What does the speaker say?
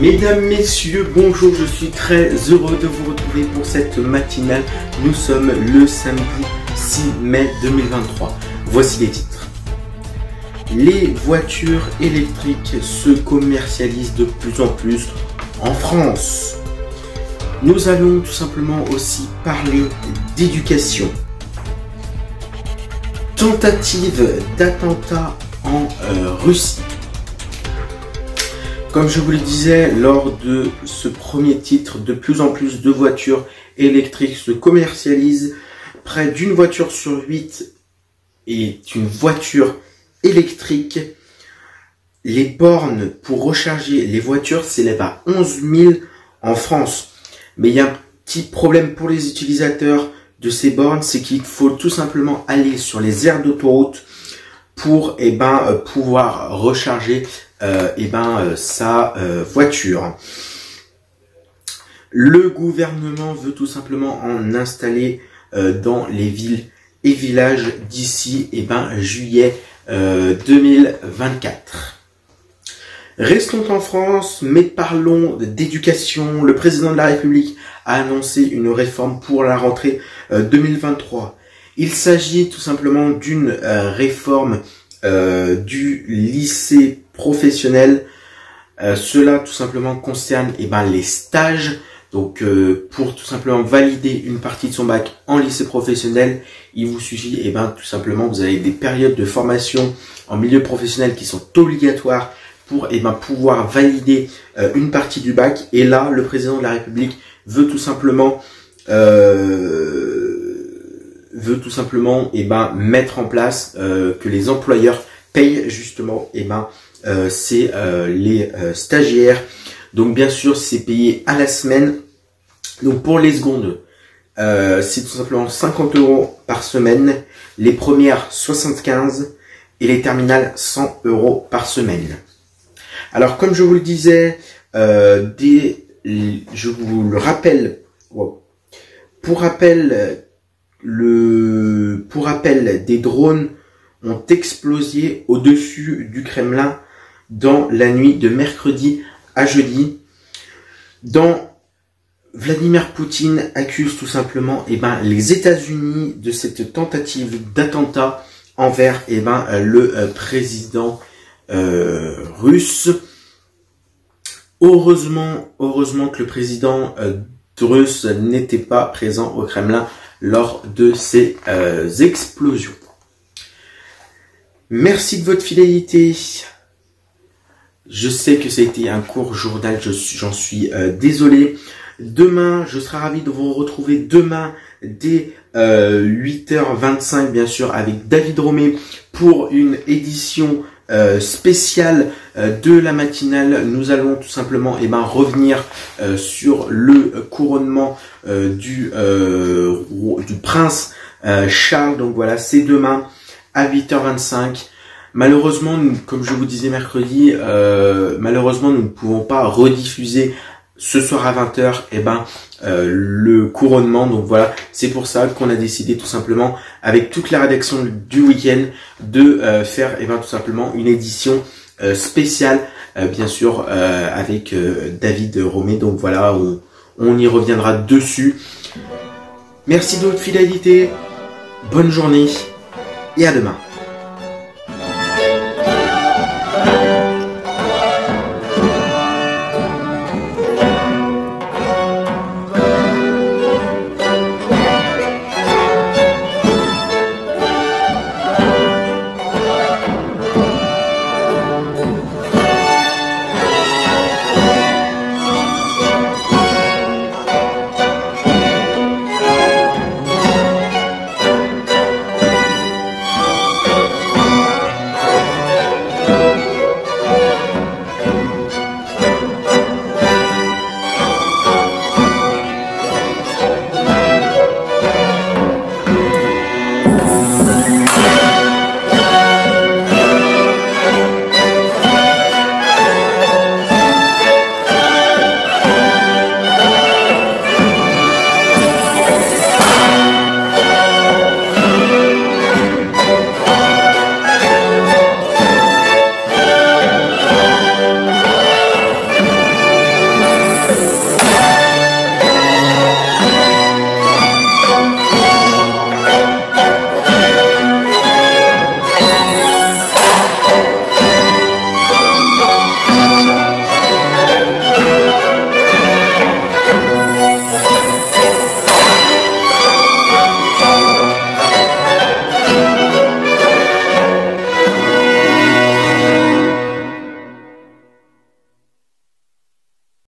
Mesdames, messieurs, bonjour, je suis très heureux de vous retrouver pour cette matinale. Nous sommes le samedi 6 mai 2023. Voici les titres. Les voitures électriques se commercialisent de plus en plus en France. Nous allons tout simplement aussi parler d'éducation. Tentative d'attentat en Russie. Comme je vous le disais lors de ce premier titre, de plus en plus de voitures électriques se commercialisent. Près d'une voiture sur 8 est une voiture électrique. Les bornes pour recharger les voitures s'élèvent à 11 000 en France. Mais il y a un petit problème pour les utilisateurs de ces bornes, c'est qu'il faut tout simplement aller sur les aires d'autoroute pour pouvoir recharger sa voiture. Le gouvernement veut tout simplement en installer dans les villes et villages d'ici juillet 2024. Restons en France, mais parlons d'éducation. Le président de la République a annoncé une réforme pour la rentrée 2023. Il s'agit tout simplement d'une réforme du lycée professionnel. Cela tout simplement concerne les stages. Donc pour tout simplement valider une partie de son bac en lycée professionnel, il vous suffit tout simplement, vous avez des périodes de formation en milieu professionnel qui sont obligatoires pour pouvoir valider une partie du bac. Et là, le président de la République veut tout simplement mettre en place que les employeurs payent justement les stagiaires. Donc bien sûr, c'est payé à la semaine. Donc pour les secondes, c'est tout simplement 50 € par semaine. Les premières 75 et les terminales 100 € par semaine. Alors comme je vous le disais, je vous le rappelle, pour rappel, des drones ont explosé au-dessus du Kremlin dans la nuit de mercredi à jeudi. Vladimir Poutine accuse tout simplement les États-Unis de cette tentative d'attentat envers le président russe. Heureusement que le président russe n'était pas présent au Kremlin lors de ces explosions. Merci de votre fidélité. Je sais que ça a été un court journal, j'en suis désolé. Demain, je serai ravi de vous retrouver demain dès 8h25, bien sûr, avec David Romé pour une édition spéciale de la matinale. Nous allons tout simplement revenir sur le couronnement du prince Charles. Donc voilà, c'est demain à 8h25. Malheureusement, comme je vous disais mercredi, malheureusement nous ne pouvons pas rediffuser ce soir à 20h le couronnement. Donc voilà, c'est pour ça qu'on a décidé tout simplement avec toute la rédaction du week-end de faire tout simplement une édition spéciale, bien sûr avec David Romé. Donc voilà, on y reviendra dessus. Merci de votre fidélité, bonne journée et à demain.